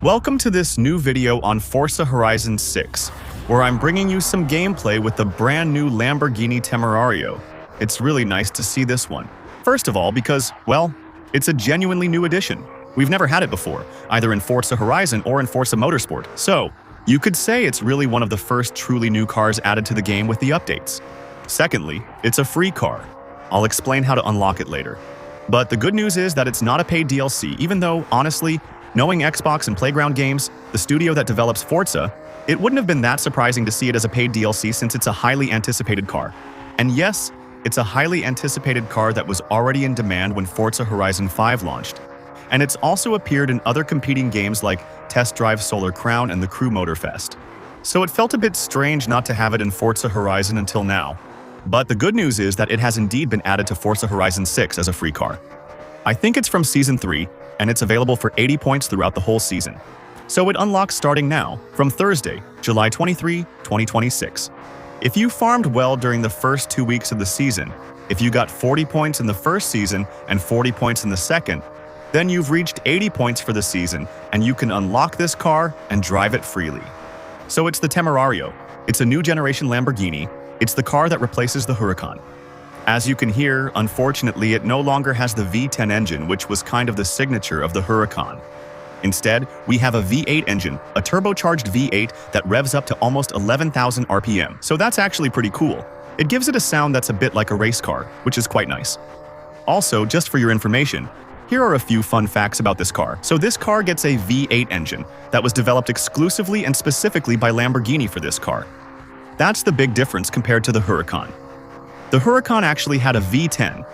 Welcome to this new video on Forza Horizon 6, where I'm bringing you some gameplay with the brand new Lamborghini Temerario. It's really nice to see this one. First of all, because, well, it's a genuinely new addition. We've never had it before, either in Forza Horizon or in Forza Motorsport, so you could say it's really one of the first truly new cars added to the game with the updates. Secondly, it's a free car. I'll explain how to unlock it later. But the good news is that it's not a paid DLC, even though, honestly, knowing Xbox and Playground Games, the studio that develops Forza, it wouldn't have been that surprising to see it as a paid DLC since it's a highly anticipated car. And yes, it's a highly anticipated car that was already in demand when Forza Horizon 5 launched. And it's also appeared in other competing games like Test Drive Solar Crown and the Crew Motorfest. So it felt a bit strange not to have it in Forza Horizon until now. But the good news is that it has indeed been added to Forza Horizon 6 as a free car. I think it's from Season 3, and it's available for 80 points throughout the whole season. So it unlocks starting now, from Thursday, July 23, 2026. If you farmed well during the first 2 weeks of the season, if you got 40 points in the first season and 40 points in the second, then you've reached 80 points for the season, and you can unlock this car and drive it freely. So it's the Temerario. It's a new generation Lamborghini. It's the car that replaces the Huracan. As you can hear, unfortunately, it no longer has the V10 engine, which was kind of the signature of the Huracan. Instead, we have a V8 engine, a turbocharged V8 that revs up to almost 11,000 RPM. So that's actually pretty cool. It gives it a sound that's a bit like a race car, which is quite nice. Also, just for your information, here are a few fun facts about this car. So this car gets a V8 engine that was developed exclusively and specifically by Lamborghini for this car. That's the big difference compared to the Huracan. The Huracan actually had a V10.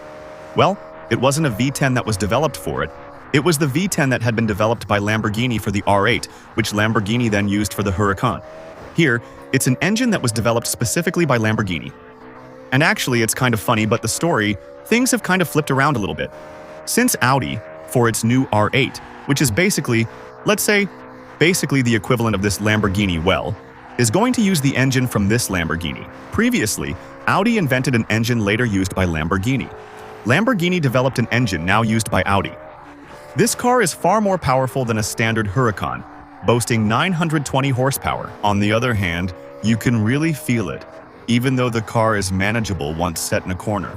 Well, it wasn't a V10 that was developed for it. It was the V10 that had been developed by Lamborghini for the R8, which Lamborghini then used for the Huracan. Here, it's an engine that was developed specifically by Lamborghini. And actually, it's kind of funny, but the story, things have kind of flipped around a little bit. Since Audi, for its new R8, which is basically, let's say, the equivalent of this Lamborghini, well, is going to use the engine from this Lamborghini. Previously, Audi invented an engine later used by Lamborghini. Lamborghini developed an engine now used by Audi. This car is far more powerful than a standard Huracan, boasting 920 horsepower. On the other hand, you can really feel it, even though the car is manageable once set in a corner.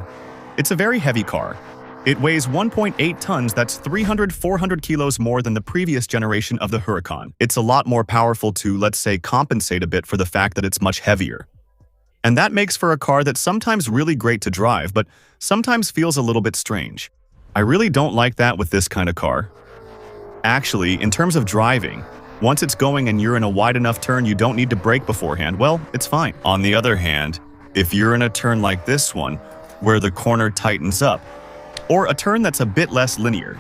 It's a very heavy car. It weighs 1.8 tons, that's 400 kilos more than the previous generation of the Huracan. It's a lot more powerful to, let's say, compensate a bit for the fact that it's much heavier. And that makes for a car that's sometimes really great to drive, but sometimes feels a little bit strange. I really don't like that with this kind of car. Actually, in terms of driving, once it's going and you're in a wide enough turn you don't need to brake beforehand, well, it's fine. On the other hand, if you're in a turn like this one, where the corner tightens up, or a turn that's a bit less linear,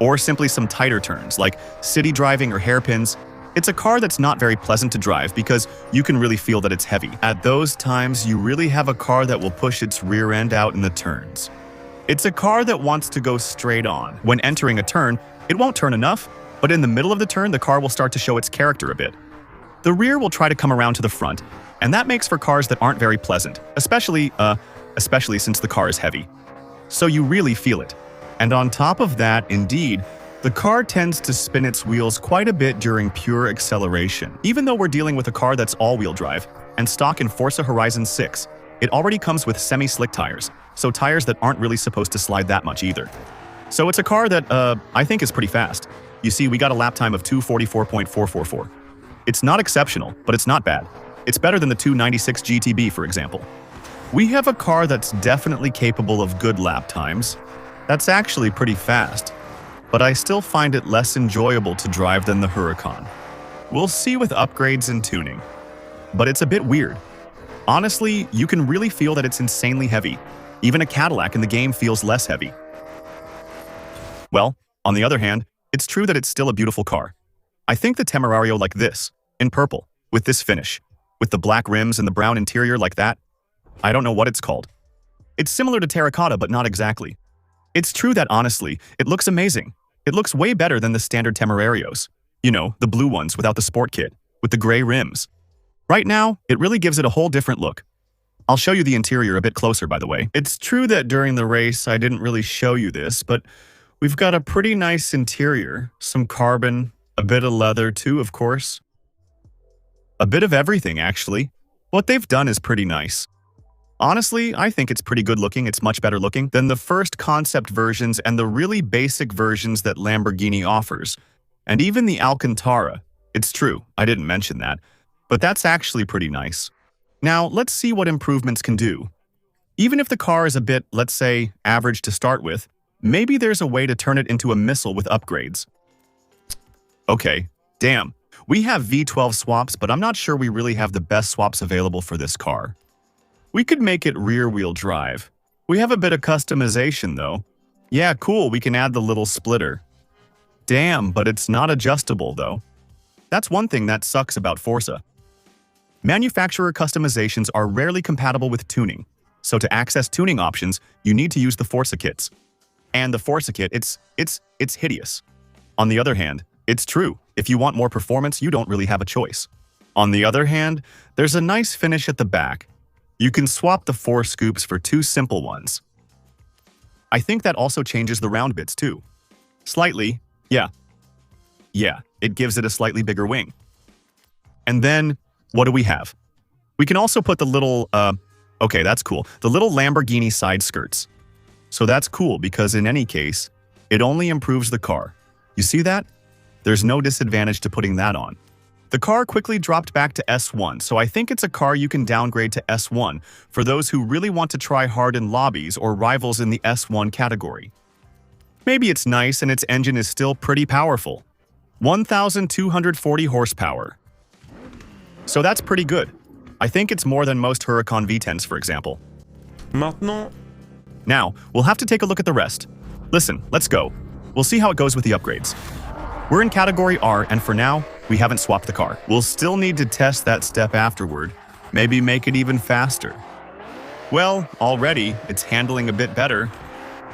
or simply some tighter turns like city driving or hairpins, it's a car that's not very pleasant to drive because you can really feel that it's heavy. At those times, you really have a car that will push its rear end out in the turns. It's a car that wants to go straight on. When entering a turn, it won't turn enough, but in the middle of the turn, the car will start to show its character a bit. The rear will try to come around to the front, and that makes for cars that aren't very pleasant, especially since the car is heavy. So you really feel it. And on top of that, indeed, the car tends to spin its wheels quite a bit during pure acceleration. Even though we're dealing with a car that's all-wheel drive and stock in Forza Horizon 6, it already comes with semi-slick tires, so tires that aren't really supposed to slide that much either. So it's a car that, I think is pretty fast. You see, we got a lap time of 244.444. It's not exceptional, but it's not bad. It's better than the 296 GTB, for example. We have a car that's definitely capable of good lap times. That's actually pretty fast, but I still find it less enjoyable to drive than the Huracan. We'll see with upgrades and tuning. But it's a bit weird. Honestly, you can really feel that it's insanely heavy. Even a Cadillac in the game feels less heavy. Well, on the other hand, it's true that it's still a beautiful car. I think the Temerario like this, in purple, with this finish, with the black rims and the brown interior like that, I don't know what it's called. It's similar to terracotta, but not exactly. It's true that, honestly, it looks amazing. It looks way better than the standard Temerarios. You know, the blue ones without the sport kit, with the gray rims. Right now, it really gives it a whole different look. I'll show you the interior a bit closer, by the way. It's true that during the race, I didn't really show you this, but we've got a pretty nice interior, some carbon, A bit of leather too, of course. A bit of everything, actually. What they've done is pretty nice. Honestly, I think it's pretty good looking. It's much better looking than the first concept versions and the really basic versions that Lamborghini offers. And even the Alcantara. It's true, I didn't mention that, but that's actually pretty nice. Now, let's see what improvements can do. Even if the car is a bit, let's say, average to start with, maybe there's a way to turn it into a missile with upgrades. Okay, damn. We have V12 swaps, but I'm not sure we really have the best swaps available for this car. We could make it rear-wheel drive. We have a bit of customization, though. Yeah, cool, we can add the little splitter. Damn, but it's not adjustable, though. That's one thing that sucks about Forza. Manufacturer customizations are rarely compatible with tuning, so to access tuning options, you need to use the Forza kits. And the Forza kit, it's hideous. On the other hand, it's true, if you want more performance, you don't really have a choice. On the other hand, there's a nice finish at the back. You can swap the 4 scoops for 2 simple ones. I think that also changes the round bits too. Slightly, yeah. Yeah, it gives it a slightly bigger wing. And then, what do we have? We can also put the little, okay, that's cool, the little Lamborghini side skirts. So that's cool because in any case, it only improves the car. You see that? There's no disadvantage to putting that on. The car quickly dropped back to S1, so I think it's a car you can downgrade to S1 for those who really want to try hard in lobbies or rivals in the S1 category. Maybe it's nice and its engine is still pretty powerful. 1,240 horsepower. So that's pretty good. I think it's more than most Huracan V10s, for example. Maintenant. Now, we'll have to take a look at the rest. Listen, let's go. We'll see how it goes with the upgrades. We're in Category R, and for now, we haven't swapped the car. We'll still need to test that step afterward. Maybe make it even faster. Well, already, it's handling a bit better.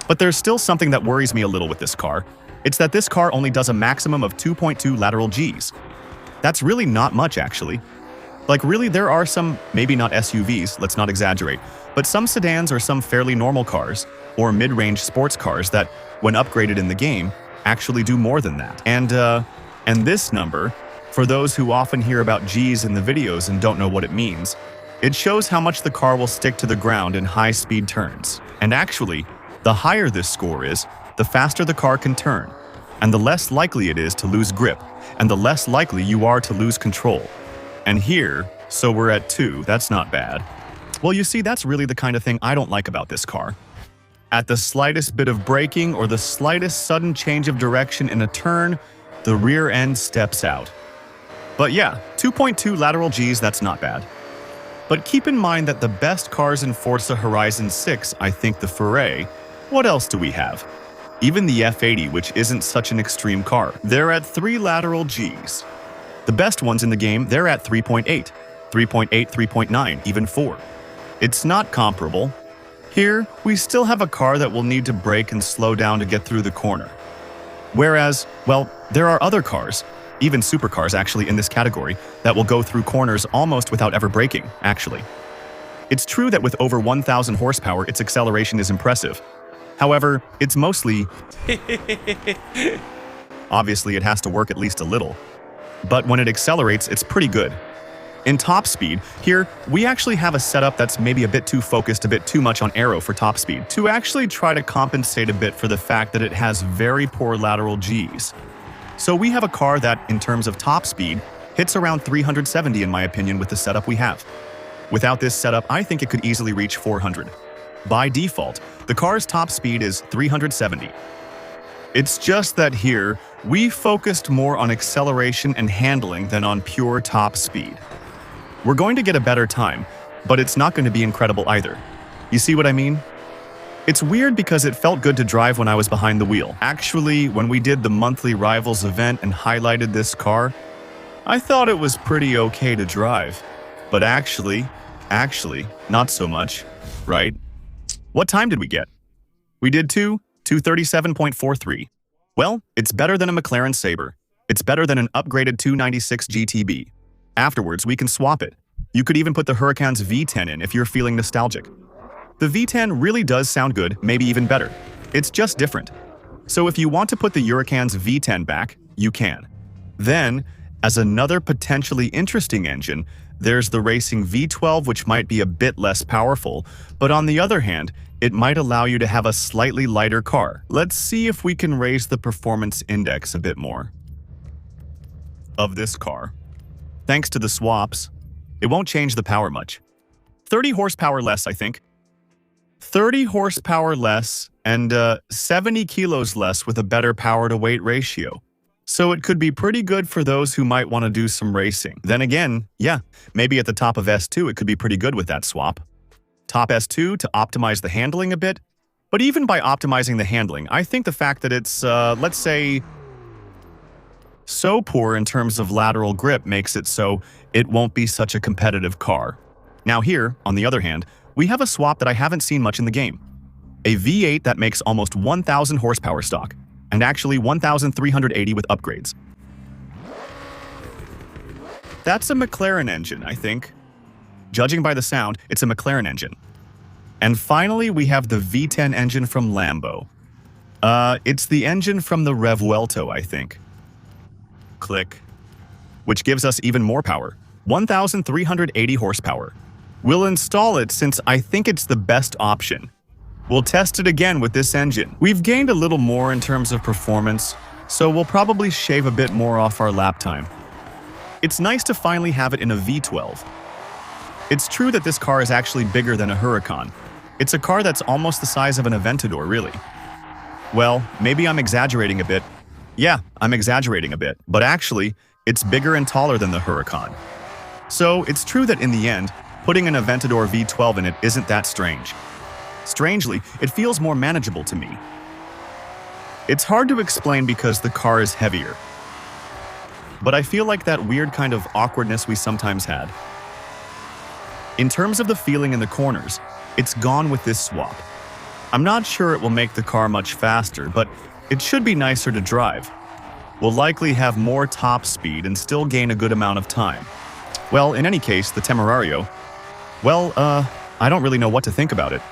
But there's still something that worries me a little with this car. It's that this car only does a maximum of 2.2 lateral Gs. That's really not much, actually. Like, really, there are some, maybe not SUVs, let's not exaggerate, but some sedans or some fairly normal cars, or mid-range sports cars that, when upgraded in the game, actually do more than that. And this number, for those who often hear about Gs in the videos and don't know what it means, it shows how much the car will stick to the ground in high-speed turns. And actually, the higher this score is, the faster the car can turn, and the less likely it is to lose grip, and the less likely you are to lose control. And here, so we're at 2, that's not bad. Well, you see, that's really the kind of thing I don't like about this car. At the slightest bit of braking or the slightest sudden change of direction in a turn, the rear end steps out. But yeah, 2.2 lateral Gs, that's not bad. But keep in mind that the best cars in Forza Horizon 6, I think the Ferrari. What else do we have? Even the F80, which isn't such an extreme car, they're at 3 lateral Gs. The best ones in the game, they're at 3.8, 3.8, 3.9, even 4. It's not comparable. Here, we still have a car that will need to brake and slow down to get through the corner. Whereas, well, there are other cars, even supercars actually in this category, that will go through corners almost without ever braking, actually. It's true that with over 1,000 horsepower, its acceleration is impressive. However, it's mostly... Obviously, it has to work at least a little. But when it accelerates, it's pretty good. In top speed, here, we actually have a setup that's maybe a bit too focused, a bit too much on aero for top speed, to actually try to compensate a bit for the fact that it has very poor lateral Gs. So we have a car that, in terms of top speed, hits around 370 in my opinion with the setup we have. Without this setup, I think it could easily reach 400. By default, the car's top speed is 370. It's just that here, we focused more on acceleration and handling than on pure top speed. We're going to get a better time, but it's not going to be incredible either. You see what I mean? It's weird because it felt good to drive when I was behind the wheel. Actually, when we did the monthly Rivals event and highlighted this car, I thought it was pretty okay to drive. But actually, not so much, right? What time did we get? We did 237.43. Well, it's better than a McLaren Sabre. It's better than an upgraded 296 GTB. Afterwards, we can swap it. You could even put the Huracan's V10 in if you're feeling nostalgic. The V10 really does sound good, maybe even better. It's just different. So if you want to put the Huracan's V10 back, you can. Then, as another potentially interesting engine, there's the racing V12, which might be a bit less powerful, but on the other hand, it might allow you to have a slightly lighter car. Let's see if we can raise the performance index a bit more of this car. Thanks to the swaps, it won't change the power much. 30 horsepower less, I think. 30 horsepower less and 70 kilos less with a better power-to-weight ratio. So it could be pretty good for those who might want to do some racing. Then again, yeah, maybe at the top of S2 it could be pretty good with that swap. Top S2 to optimize the handling a bit. But even by optimizing the handling, I think the fact that it's, let's say, so poor in terms of lateral grip makes it so it won't be such a competitive car. Now here, on the other hand, we have a swap that I haven't seen much in the game. A V8 that makes almost 1,000 horsepower stock, and actually 1,380 with upgrades. That's a McLaren engine, I think. Judging by the sound, it's a McLaren engine. And finally, we have the V10 engine from Lambo. It's the engine from the Revuelto, I think. Click. Which gives us even more power, 1,380 horsepower. We'll install it since I think it's the best option. We'll test it again with this engine. We've gained a little more in terms of performance, so we'll probably shave a bit more off our lap time. It's nice to finally have it in a V12. It's true that this car is actually bigger than a Huracan. It's a car that's almost the size of an Aventador, really. Well, maybe I'm exaggerating a bit. Yeah, I'm exaggerating a bit, but actually, it's bigger and taller than the Huracan. So it's true that in the end, putting an Aventador V12 in it isn't that strange. Strangely, it feels more manageable to me. It's hard to explain because the car is heavier. But I feel like that weird kind of awkwardness we sometimes had. In terms of the feeling in the corners, it's gone with this swap. I'm not sure it will make the car much faster, but it should be nicer to drive. We'll likely have more top speed and still gain a good amount of time. Well, in any case, the Temerario, well, I don't really know what to think about it.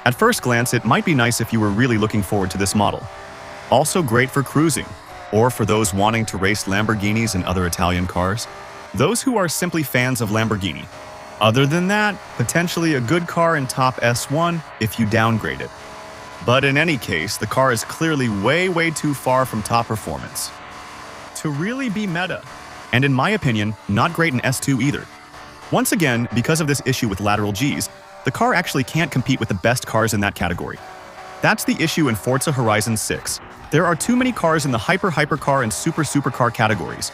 At first glance, it might be nice if you were really looking forward to this model. Also great for cruising, or for those wanting to race Lamborghinis and other Italian cars. Those who are simply fans of Lamborghini. Other than that, potentially a good car in top S1 if you downgrade it. But in any case, the car is clearly way too far from top performance to really be meta. And in my opinion, not great in S2 either. Once again, because of this issue with lateral Gs, the car actually can't compete with the best cars in that category. That's the issue in Forza Horizon 6. There are too many cars in the hypercar and supercar categories.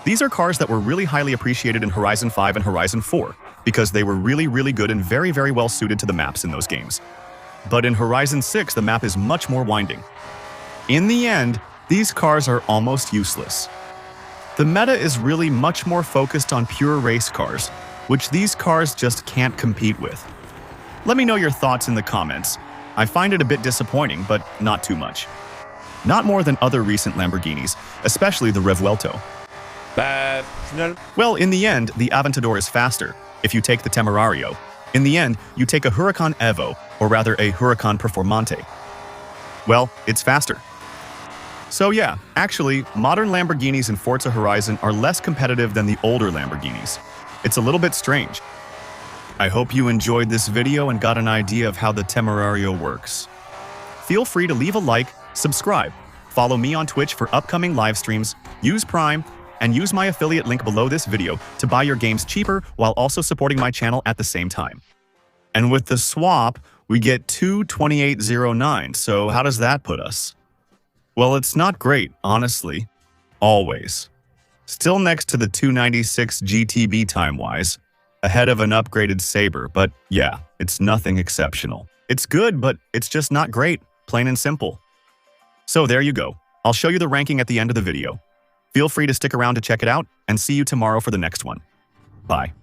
These are cars that were really highly appreciated in Horizon 5 and Horizon 4 because they were really good and very well suited to the maps in those games. But in Horizon 6, the map is much more winding. In the end, these cars are almost useless. The meta is really much more focused on pure race cars, which these cars just can't compete with. Let me know your thoughts in the comments. I find it a bit disappointing, but not too much. Not more than other recent Lamborghinis, especially the Revuelto. Well, in the end, the Aventador is faster, if you take the Temerario. In the end, you take a Huracan Evo, or rather a Huracan Performante. Well, it's faster. So yeah, actually, modern Lamborghinis in Forza Horizon are less competitive than the older Lamborghinis. It's a little bit strange. I hope you enjoyed this video and got an idea of how the Temerario works. Feel free to leave a like, subscribe, follow me on Twitch for upcoming live streams, use Prime, and use my affiliate link below this video to buy your games cheaper while also supporting my channel at the same time. And with the swap, we get 22809, so how does that put us? Well, it's not great, honestly. Always. Still next to the 296 GTB time-wise, ahead of an upgraded Sabre, but yeah, it's nothing exceptional. It's good, but it's just not great, plain and simple. So there you go. I'll show you the ranking at the end of the video. Feel free to stick around to check it out, and see you tomorrow for the next one. Bye.